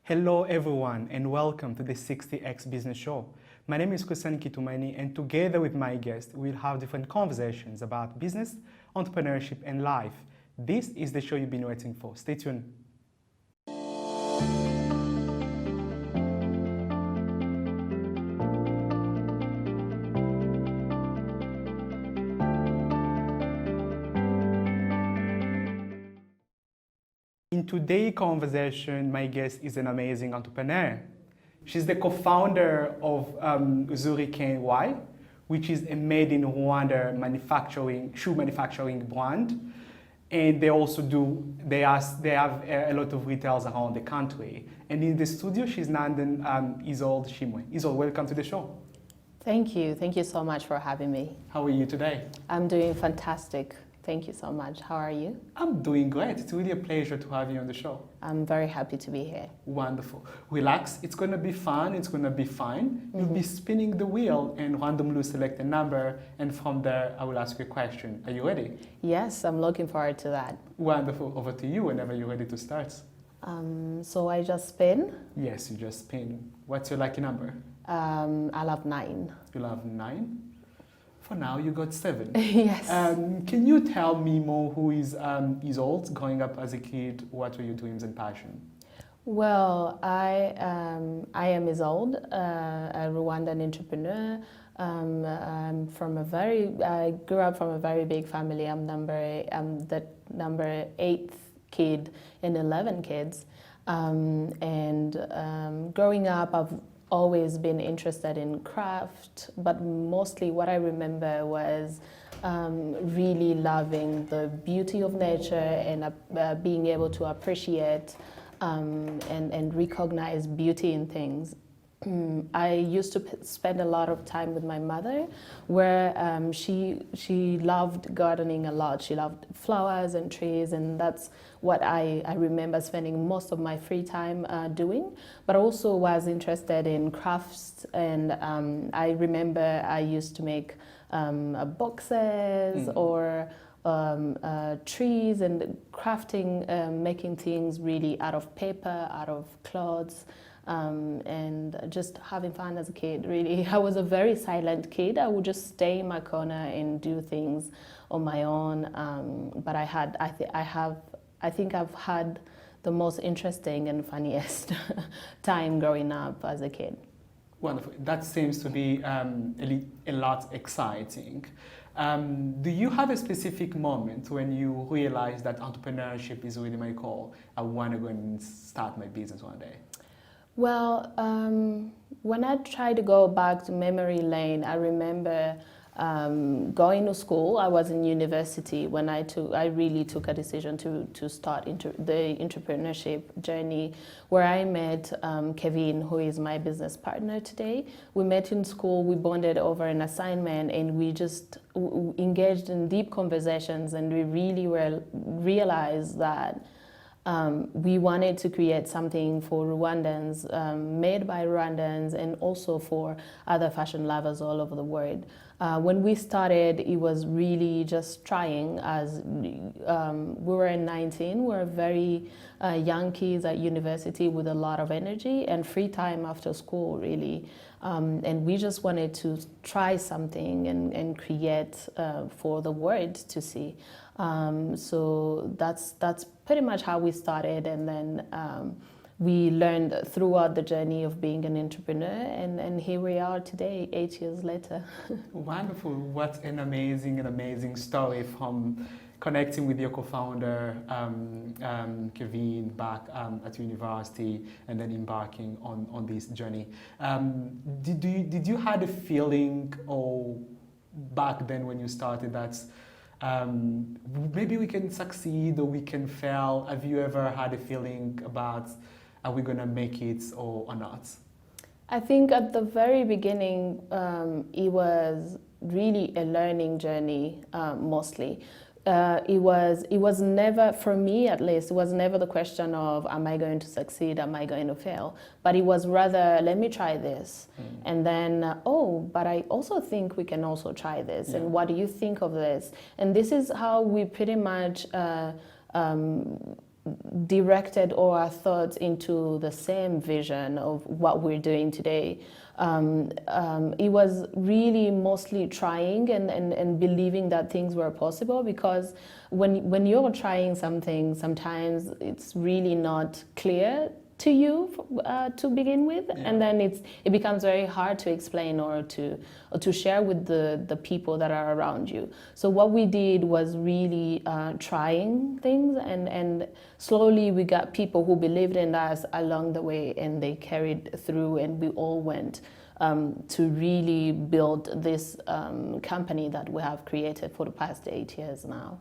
Hello everyone and welcome to the 60X Business Show. My name is Kitumaini and together with my guest we'll have different conversations about business, entrepreneurship and life. This is the show you've been waiting for. Stay tuned. In today's conversation, my guest is an amazing entrepreneur. She's the co-founder of Zurich Y, which is a made in Rwanda shoe manufacturing brand. And they also have a lot of retailers around the country. And in the studio, she's Nandan Isolde Shimwe. Isolde, welcome to the show. Thank you. Thank you so much for having me. How are you today? I'm doing fantastic. Thank you so much. How are you? I'm doing great. It's really a pleasure to have you on the show. I'm very happy to be here. Wonderful. Relax. It's going to be fun. It's going to be fine. You'll be spinning the wheel and randomly select a number. And from there, I will ask you a question. Are you ready? Yes, I'm looking forward to that. Wonderful. Over to you whenever you're ready to start. So I just spin? Yes, you just spin. What's your lucky number? I love 9. You love 9? For now, you got 7. Yes. Can you tell me more who is Isolde? Growing up as a kid, what were your dreams and passion? Well, I am Isolde, a Rwandan entrepreneur. I grew up from a very big family. I'm the number 8th kid in 11 kids. Growing up, I've always been interested in craft, but mostly what I remember was really loving the beauty of nature and being able to appreciate and recognize beauty in things. I used to spend a lot of time with my mother, where she loved gardening a lot. She loved flowers and trees, and that's what I remember spending most of my free time doing. But also was interested in crafts, and I remember I used to make boxes or trees and crafting, making things really out of paper, out of clothes. And just having fun as a kid, really. I was a very silent kid. I would just stay in my corner and do things on my own. But I think I've had the most interesting and funniest time growing up as a kid. Wonderful. That seems to be a lot exciting. Do you have a specific moment when you realize that entrepreneurship is really my call? I want to go and start my business one day. Well, when I try to go back to memory lane, I remember going to school. I was in university when I really took a decision to start the entrepreneurship journey, where I met Kevin, who is my business partner today. We met in school, we bonded over an assignment, and we just engaged in deep conversations, and we really realized that we wanted to create something for Rwandans, made by Rwandans, and also for other fashion lovers all over the world. When we started, it was really just trying, as we were in 19, we were very young kids at university with a lot of energy and free time after school, really. And we just wanted to try something and create for the world to see. So that's pretty much how we started, and then we learned throughout the journey of being an entrepreneur, and here we are today, 8 years later. Wonderful. What an amazing story, from connecting with your co-founder, Kevin, back at university, and then embarking on this journey. Did you had a feeling, or back then when you started, that maybe we can succeed or we can fail? Have you ever had a feeling about, are we going to make it or not? I think at the very beginning, it was really a learning journey, mostly. It was never, for me at least, it was never the question of, am I going to succeed, am I going to fail? But it was rather, let me try this. And then, but I also think we can also try this. And what do you think of this? And this is how we pretty much directed all our thoughts into the same vision of what we're doing today. It was really mostly trying and believing that things were possible, because when you're trying something, sometimes it's really not clear to you to begin with, and then it becomes very hard to explain or to share with the people that are around you. So what we did was really trying things, and slowly we got people who believed in us along the way, and they carried through, and we all went to really build this company that we have created for the past 8 years now.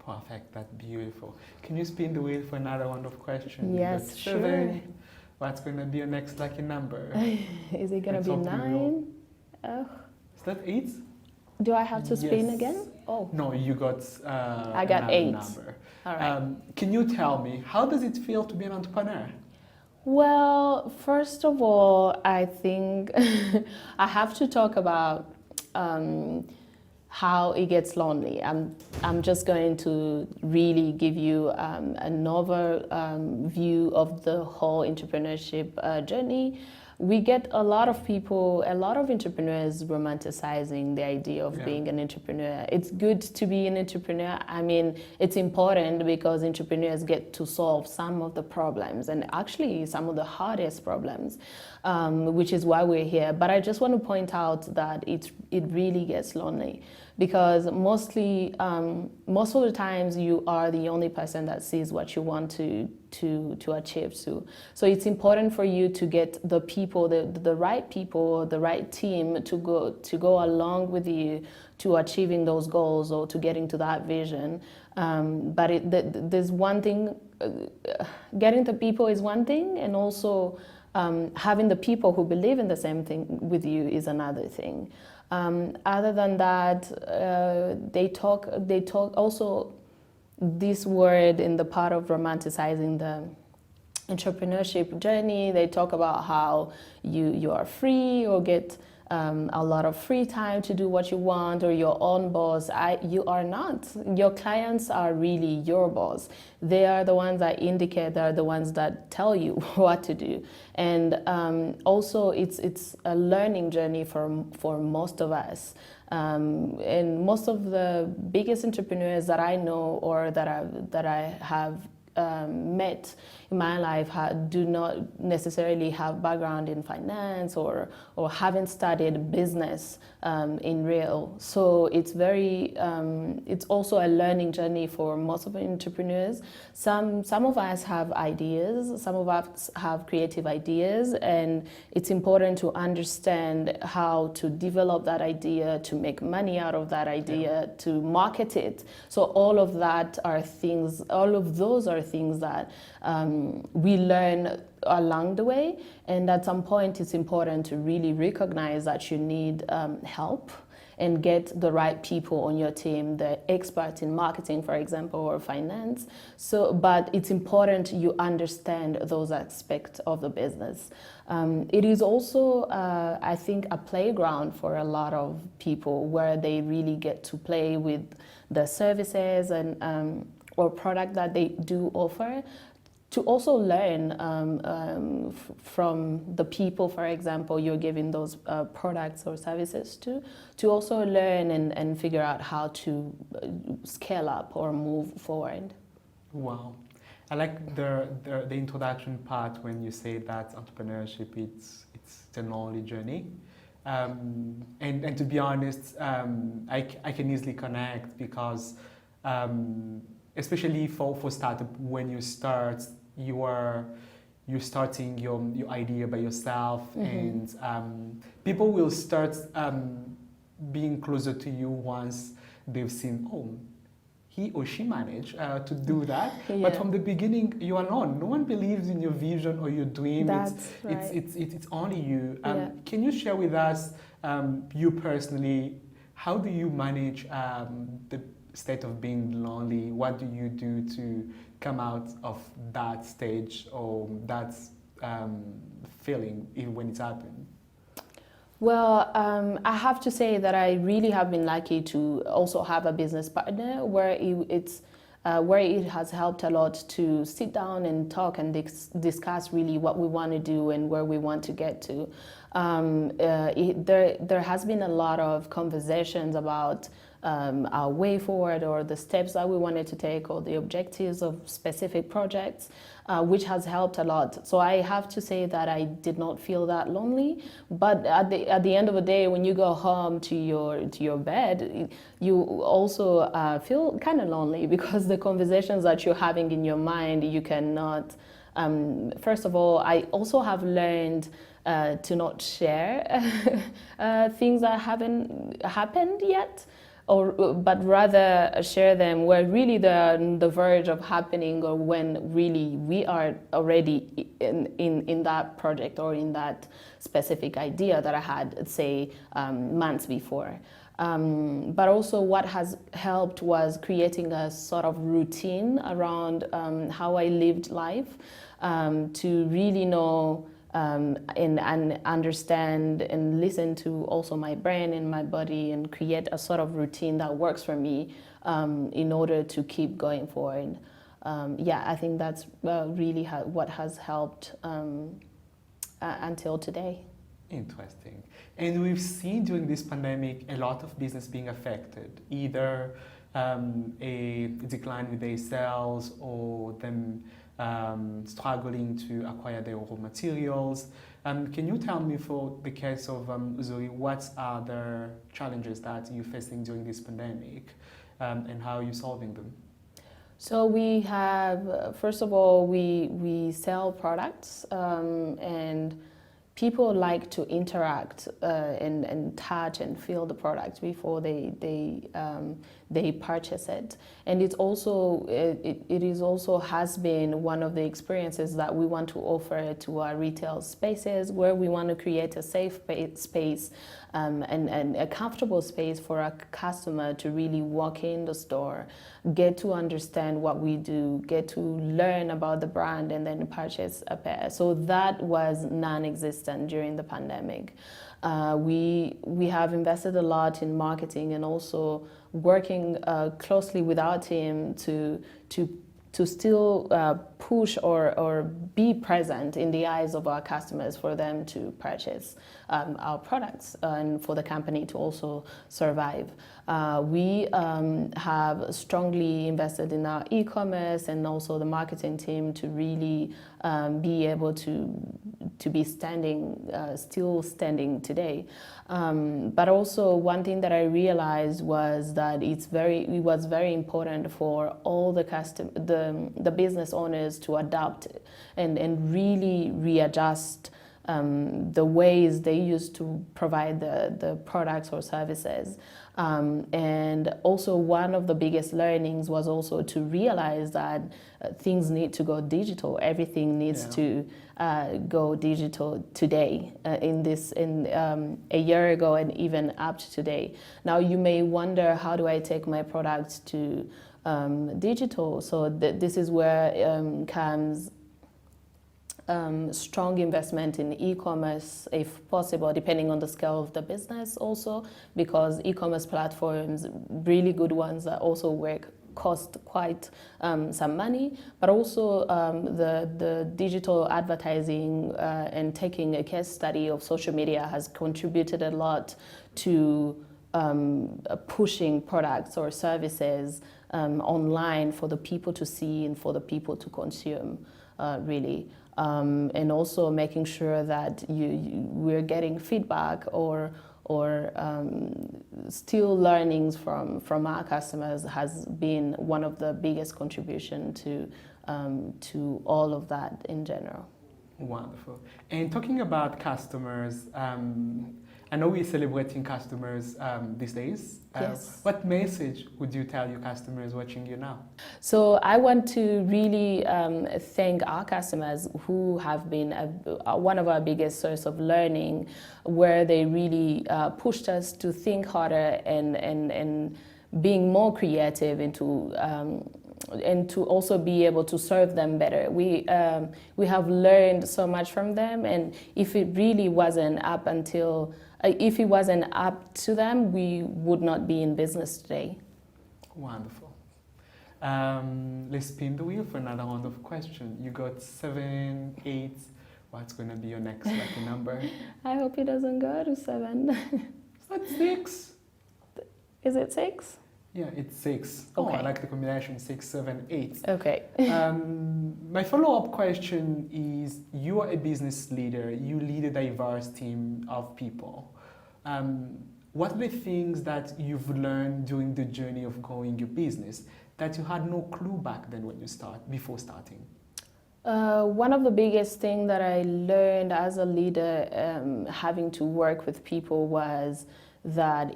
Perfect, that's beautiful. Can you spin the wheel for another round of questions? Yes, sure. What's going to be your next lucky number? Is it going to be 9? Oh. Is that 8? Do I have to spin again? Oh. No, you got I got 8. Number. All right. Can you tell me, how does it feel to be an entrepreneur? Well, first of all, I think I have to talk about how it gets lonely. I'm just going to really give you another view of the whole entrepreneurship journey. We get a lot of people, a lot of entrepreneurs romanticizing the idea of being an entrepreneur. It's good to be an entrepreneur. I mean, it's important because entrepreneurs get to solve some of the problems, and actually some of the hardest problems, which is why we're here. But I just want to point out that it really gets lonely, because most of the times you are the only person that sees what you want to achieve. So it's important for you to get the people, the right people, the right team to go along with you to achieving those goals or to getting to that vision. But there's one thing, getting the people is one thing, and also having the people who believe in the same thing with you is another thing. Other than that, they talk also this word in the part of romanticizing the entrepreneurship journey. They talk about how you are free or get a lot of free time to do what you want, or your own boss. You are not. Your clients are really your boss. They are the ones that indicate, they are the ones that tell you what to do. And also it's a learning journey for most of us. And most of the biggest entrepreneurs that I know or that I have met in my life do not necessarily have background in finance or haven't studied business in real. So it's very it's also a learning journey for most of the entrepreneurs. Some of us have ideas, some of us have creative ideas, and it's important to understand how to develop that idea, to make money out of that idea, to market it. So all of those are things that we learn along the way, and at some point it's important to really recognize that you need help and get the right people on your team, the experts in marketing, for example, or finance. But it's important you understand those aspects of the business. It is also, I think, a playground for a lot of people where they really get to play with the services and or product that they do offer, to also learn from the people, for example, you're giving those products or services to also learn and figure out how to scale up or move forward. Wow. I like the introduction part when you say that entrepreneurship, it's a lonely journey. And to be honest, I can easily connect, because especially for startup, when you start, you're starting your idea by yourself, and people will start being closer to you once they've seen, oh, he or she managed to do that. But from the beginning, you are alone. No one believes in your vision or your dream. That's right. It's only you. Can you share with us, you personally, how do you manage the state of being lonely? What do you do to come out of that stage or that feeling even when it's happened? Well, I have to say that I really have been lucky to also have a business partner where it's where it has helped a lot to sit down and talk and discuss really what we want to do and where we want to get to. There has been a lot of conversations about our way forward or the steps that we wanted to take or the objectives of specific projects, which has helped a lot. So I have to say that I did not feel that lonely, but at the end of the day, when you go home to your bed, you also feel kind of lonely because the conversations that you're having in your mind, you cannot. First of all, I also have learned to not share things that haven't happened yet, but rather share them where really they're on the verge of happening or when really we are already in that project or in that specific idea that I had, say, months before. But also what has helped was creating a sort of routine around how I lived life, to really know and understand and listen to also my brain and my body and create a sort of routine that works for me in order to keep going forward. Yeah, I think that's really what has helped until today. Interesting. And we've seen during this pandemic a lot of business being affected, either a decline with their sales or them struggling to acquire their raw materials. Can you tell me, for the case of Uzuri, what are the challenges that you're facing during this pandemic and how are you solving them? So we have, first of all, we sell products and people like to interact and touch and feel the product before they purchase it. And it's also it is also has been one of the experiences that we want to offer to our retail spaces, where we want to create a safe space and a comfortable space for our customer to really walk in the store, get to understand what we do, get to learn about the brand, and then purchase a pair. So that was non-existent during the pandemic. We have invested a lot in marketing and also working closely with our team to still push or be present in the eyes of our customers for them to purchase our products and for the company to also survive. We have strongly invested in our e-commerce and also the marketing team to really be able to be still standing today. But also one thing that I realized was that it was very important for all the business owners to adapt and really readjust the ways they used to provide the products or services. And also one of the biggest learnings was also to realize that things need to go digital. Everything needs to go digital today, a year ago and even up to today. Now you may wonder, how do I take my products to digital? So this is where comes strong investment in e-commerce, if possible, depending on the scale of the business also, because e-commerce platforms, really good ones that also work, cost quite some money, but also the digital advertising and taking a case study of social media has contributed a lot to pushing products or services online for the people to see and for the people to consume, really. And also making sure that we're getting feedback or still learnings from our customers has been one of the biggest contribution to all of that in general. Wonderful. And talking about customers, I know we're celebrating customers these days. Yes. What message would you tell your customers watching you now? So I want to really thank our customers who have been one of our biggest source of learning, where they really pushed us to think harder and being more creative into and to also be able to serve them better. We have learned so much from them, and if it really wasn't if it wasn't up to them, we would not be in business today. Wonderful. Let's spin the wheel for another round of question. You got 7, 8. What's going to be your next lucky number? I hope it doesn't go to 7. It's not 6. Is it 6? Yeah, it's 6. Okay. Oh, I like the combination 6, 7, 8. Okay. My follow-up question is, you are a business leader. You lead a diverse team of people. What are the things that you've learned during the journey of growing your business that you had no clue back then when you before starting? One of the biggest things that I learned as a leader, having to work with people, was that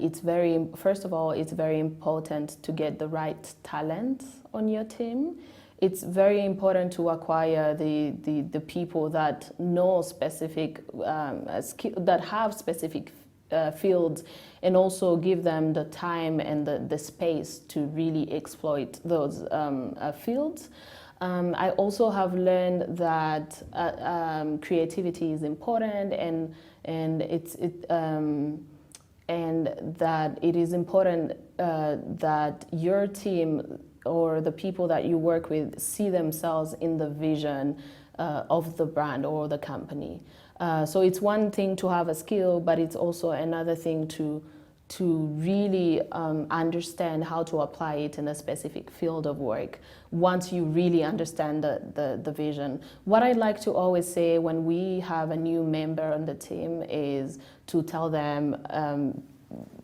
first of all, it's very important to get the right talent on your team. It's very important to acquire the people that know specific that have specific fields, and also give them the time and the space to really exploit those fields. I also have learned that creativity is important, and that it is important that your team or the people that you work with see themselves in the vision of the brand or the company. So it's one thing to have a skill, but it's also another thing to really understand how to apply it in a specific field of work once you really understand the vision. What I like to always say when we have a new member on the team is to tell them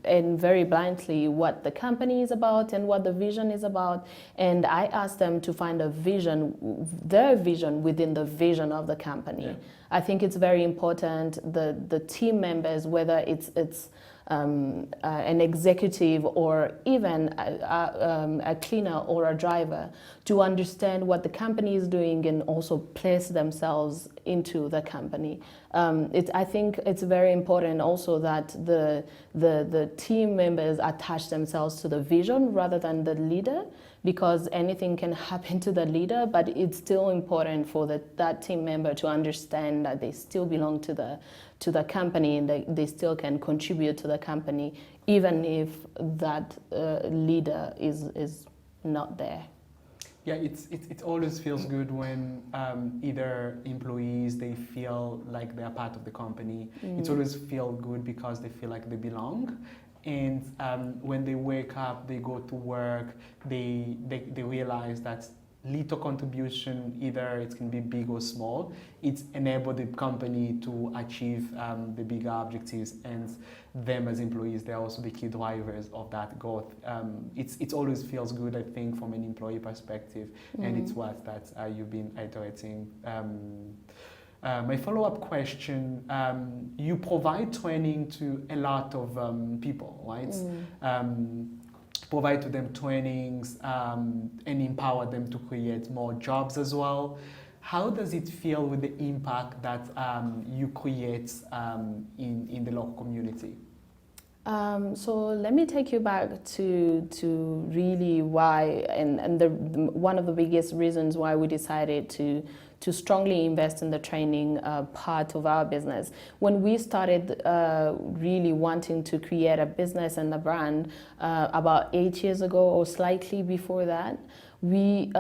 and very bluntly what the company is about and what the vision is about, and I ask them to find a vision, their vision within the vision of the company. Yeah. I think it's very important the team members, whether it's an executive or even a cleaner or a driver, to understand what the company is doing and also place themselves into the company. I think it's very important also that the team members attach themselves to the vision rather than the leader, because anything can happen to the leader, but it's still important for that team member to understand that they still belong to the company, and they still can contribute to the company even if that leader is not there. Yeah, it always feels good when either employees, they feel like they're part of the company. It always feels good because they feel like they belong. And when they wake up, they go to work, they realize that little contribution, either it can be big or small, it's enabled the company to achieve the bigger objectives, and them as employees, they're also the key drivers of that growth. It always feels good, I think, from an employee perspective, and it's what that you've been iterating. My follow-up question, you provide training to a lot of people, right? Provide to them trainings and empower them to create more jobs as well. How does it feel with the impact that you create in the local community? So let me take you back to really why, and one of the biggest reasons why we decided to strongly invest in the training part of our business. When we started really wanting to create a business and a brand about 8 years ago or slightly before that, we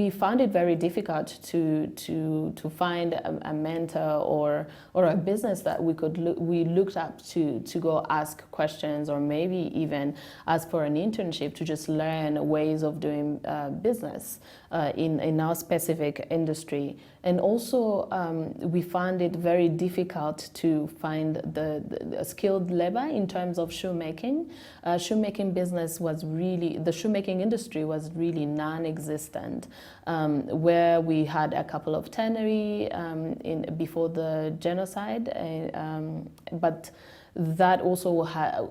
found it very difficult to find a mentor or a business that we looked up to go ask questions, or maybe even ask for an internship to just learn ways of doing business in our specific industry. And also we found it very difficult to find the skilled labor in terms of shoemaking. Shoemaking business was really, the shoemaking industry was really non-existent, where we had a couple of tannery before the genocide, but that also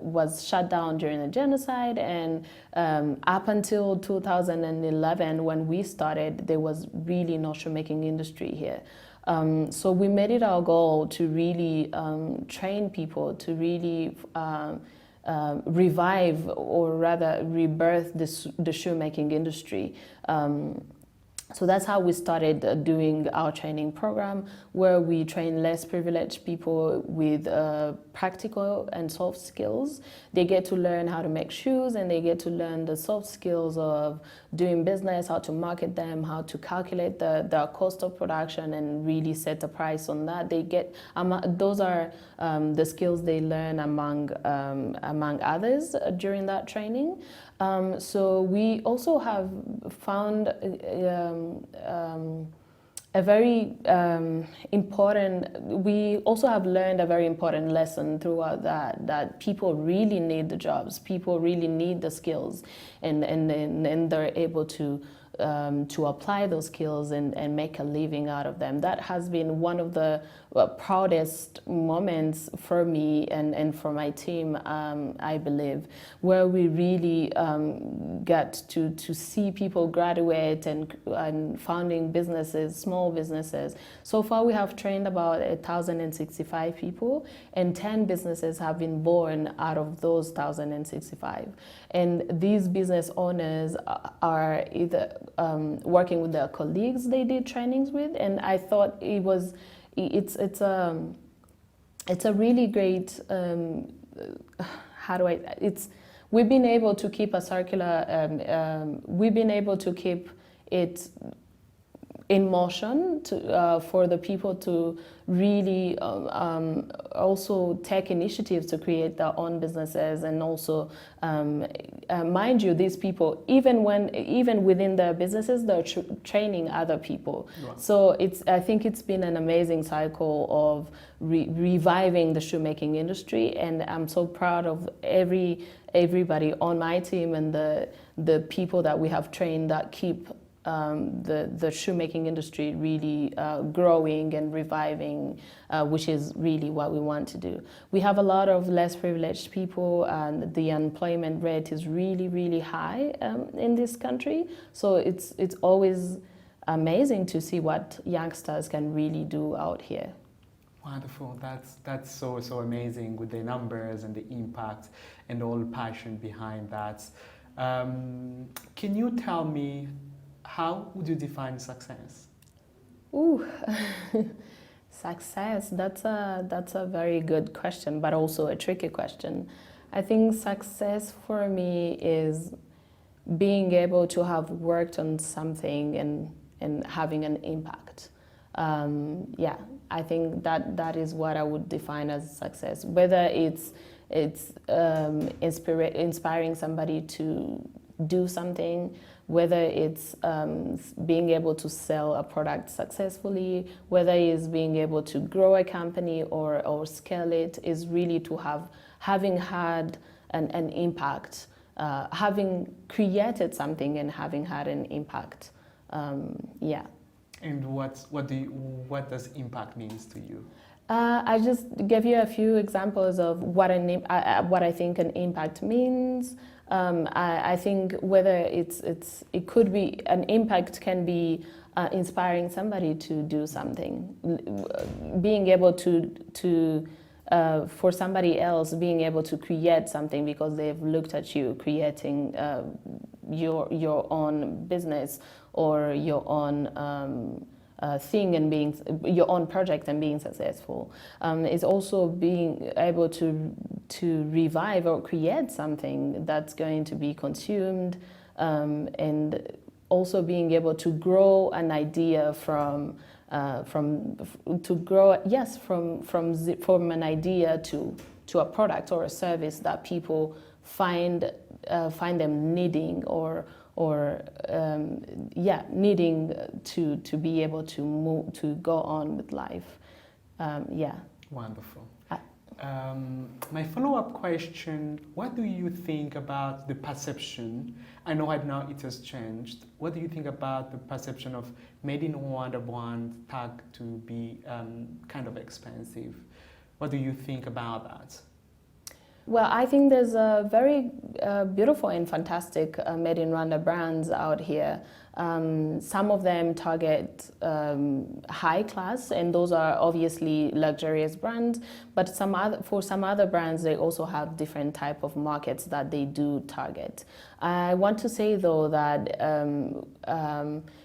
was shut down during the genocide, and up until 2011 when we started, there was really no shoemaking industry here. So we made it our goal to really train people, to really revive, or rather rebirth the shoemaking industry. So that's how we started doing our training program, where we train less privileged people with practical and soft skills. They get to learn how to make shoes, and they get to learn the soft skills of doing business, how to market them, how to calculate the cost of production and really set a price on that. They get those are the skills they learn among others during that training. So we also have found a very important, we also have learned a very important lesson throughout that people really need the jobs, people really need the skills, and they're able to apply those skills and make a living out of them. That has been one of the proudest moments for me and for my team, I believe, where we really get to see people graduate and founding businesses, small businesses. So far we have trained about 1,065 people, and 10 businesses have been born out of those 1,065. And these business owners are either working with their colleagues they did trainings with, and I thought it's a really great we've been able to keep a circular we've been able to keep it in motion for the people to really also take initiatives to create their own businesses, and also mind you, these people, even within their businesses, they're training other people. Wow. So I think it's been an amazing cycle of reviving the shoemaking industry, and I'm so proud of everybody on my team and the people that we have trained that keep the shoemaking industry really growing and reviving, which is really what we want to do. We have a lot of less privileged people, and the unemployment rate is really, really high in this country. So it's always amazing to see what youngsters can really do out here. Wonderful. That's so amazing, with the numbers and the impact and all passion behind that. Can you tell me, how would you define success? Ooh, success, that's a very good question, but also a tricky question. I think success for me is being able to have worked on something and having an impact. Yeah, I think that is what I would define as success. Whether it's inspiring somebody to do something, whether it's being able to sell a product successfully, whether it's being able to grow a company or scale it, is really to having had an impact, having created something and having had an impact. Yeah. And what does impact means to you? I just gave you a few examples of what I think an impact means. I think whether it could be, an impact can be inspiring somebody to do something, being able to for somebody else, being able to create something because they've looked at you creating your own business or your own thing and being your own project and being successful. Is also being able to revive or create something that's going to be consumed, and also being able to grow an idea from an idea to a product or a service that people find them needing or needing to be able to move, to go on with life. Yeah. Wonderful. My follow-up question, what do you think about the perception? I know right now it has changed. What do you think about the perception of made in Rwanda brand tagged to be kind of expensive? What do you think about that? Well, I think there's a very beautiful and fantastic made in Rwanda brands out here. Some of them target high class, and those are obviously luxurious brands. But for some other brands, they also have different type of markets that they do target. I want to say though that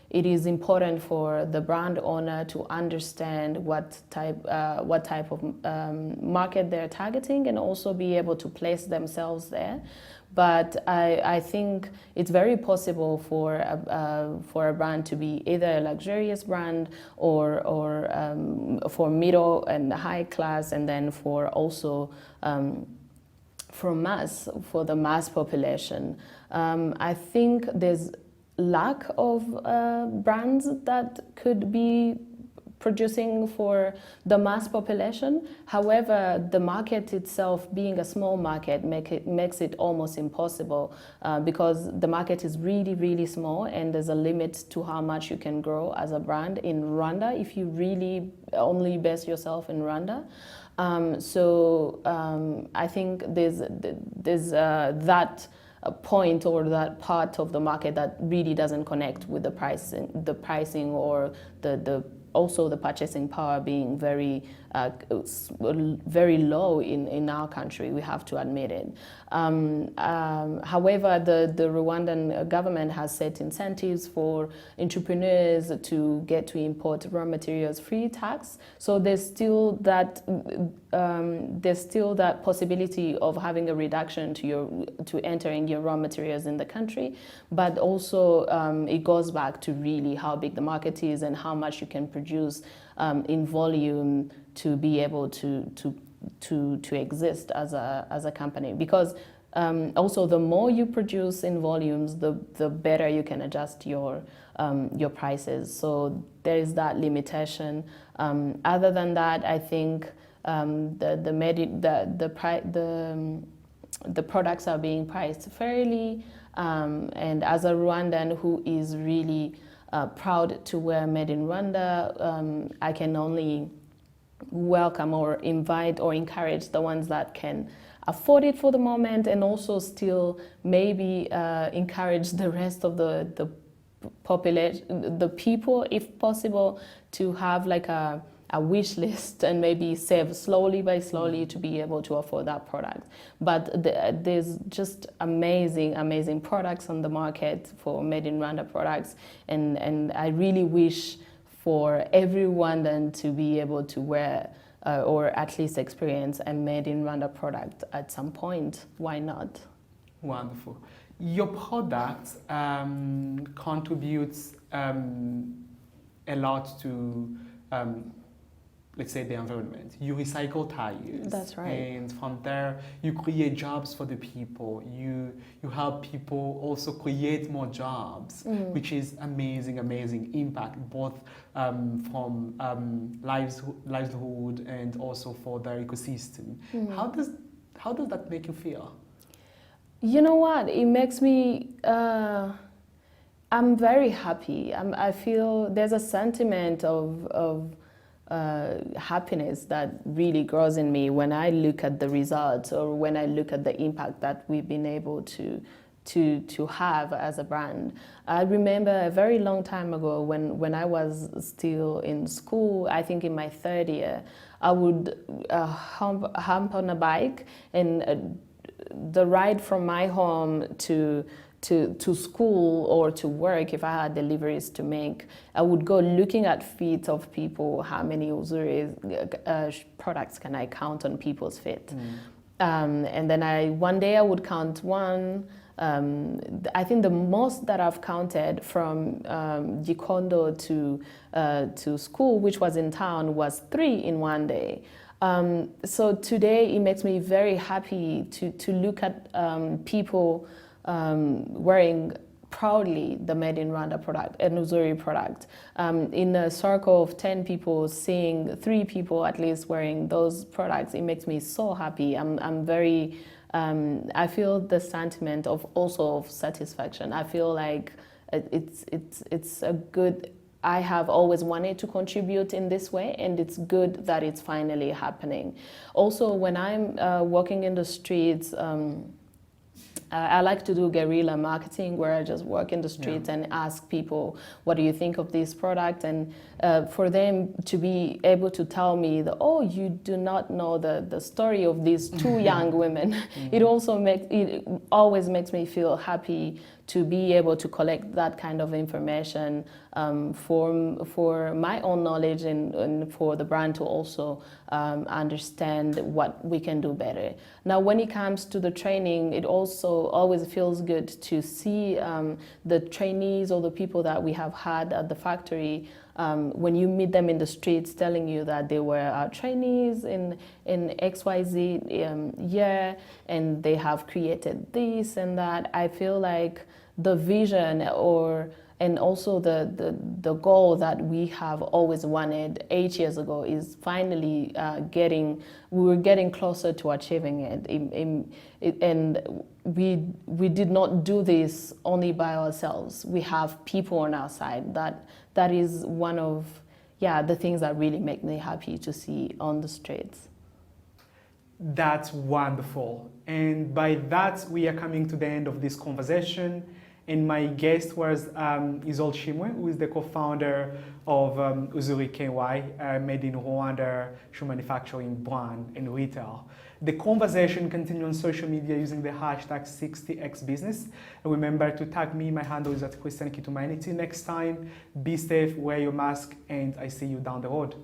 it is important for the brand owner to understand what type of market they're targeting, and also be able to place themselves there. But I think it's very possible for a brand to be either a luxurious brand or for middle and high class, and then for also for the mass population. I think there's lack of brands that could be producing for the mass population. However, the market itself, being a small market, makes it almost impossible because the market is really, really small, and there's a limit to how much you can grow as a brand in Rwanda if you really only base yourself in Rwanda. I think there's that point or that part of the market that really doesn't connect with the pricing or also the purchasing power being very low in our country. We have to admit it. However, the Rwandan government has set incentives for entrepreneurs to get to import raw materials free tax. So there's still that possibility of having a reduction to entering your raw materials in the country. But also it goes back to really how big the market is and how much you can produce in volume to be able to exist as a company. Because also the more you produce in volumes, the better you can adjust your prices. So there is that limitation. Other than that, I think the products are being priced fairly. And as a Rwandan who is really proud to wear made in Rwanda, I can only welcome or invite or encourage the ones that can afford it for the moment, and also still maybe encourage the rest of the population, the people, if possible, to have like a wish list and maybe save slowly by slowly to be able to afford that product. But there's just amazing products on the market for made in Rwanda products, and I really wish for everyone then to be able to wear or at least experience a made in Rwanda product at some point. Why not? Wonderful. Your product contributes a lot to let's say the environment. You recycle tires. That's right. And from there, you create jobs for the people. You help people also create more jobs, which is amazing impact, both from livelihood and also for the ecosystem. How does that make you feel? You know what? It makes me. I'm very happy. I feel there's a sentiment of happiness that really grows in me when I look at the results, or when I look at the impact that we've been able to have as a brand. I remember a very long time ago when I was still in school, I think in my third year, I would hump on a bike, and the ride from my home to school or to work, if I had deliveries to make, I would go looking at feet of people. How many Uzuri products can I count on people's feet? And then one day I would count one. I think the most that I've counted from Gikondo to school, which was in town, was 3 in one day. So today it makes me very happy to look at people wearing proudly the made in Rwanda product, an Uzuri product. In a circle of 10 people, seeing 3 people at least wearing those products, it makes me so happy. I'm very, I feel the sentiment of satisfaction. I feel like it's a good, I have always wanted to contribute in this way, and it's good that it's finally happening. Also, when I'm walking in the streets, I like to do guerrilla marketing where I just work in the streets and ask people, what do you think of this product? And for them to be able to tell me, that, oh, you do not know the story of these two young women. It always makes me feel happy to be able to collect that kind of information for my own knowledge and for the brand to also understand what we can do better. Now, when it comes to the training, it also always feels good to see the trainees or the people that we have had at the factory when you meet them in the streets telling you that they were our trainees in XYZ year and they have created this and that. I feel like the vision and also the goal that we have always wanted 8 years ago is finally we're getting closer to achieving it. And we did not do this only by ourselves. We have people on our side. That is one of the things that really make me happy to see on the streets. That's wonderful. And by that, we are coming to the end of this conversation. And my guest was Isolde Chimwe, who is the co-founder of Uzuri KY, made in Rwanda shoe manufacturing brand and retail. The conversation continues on social media using the hashtag 60xbusiness. And remember to tag me, my handle is @Kitumaini. Till next time, be safe, wear your mask, and I see you down the road.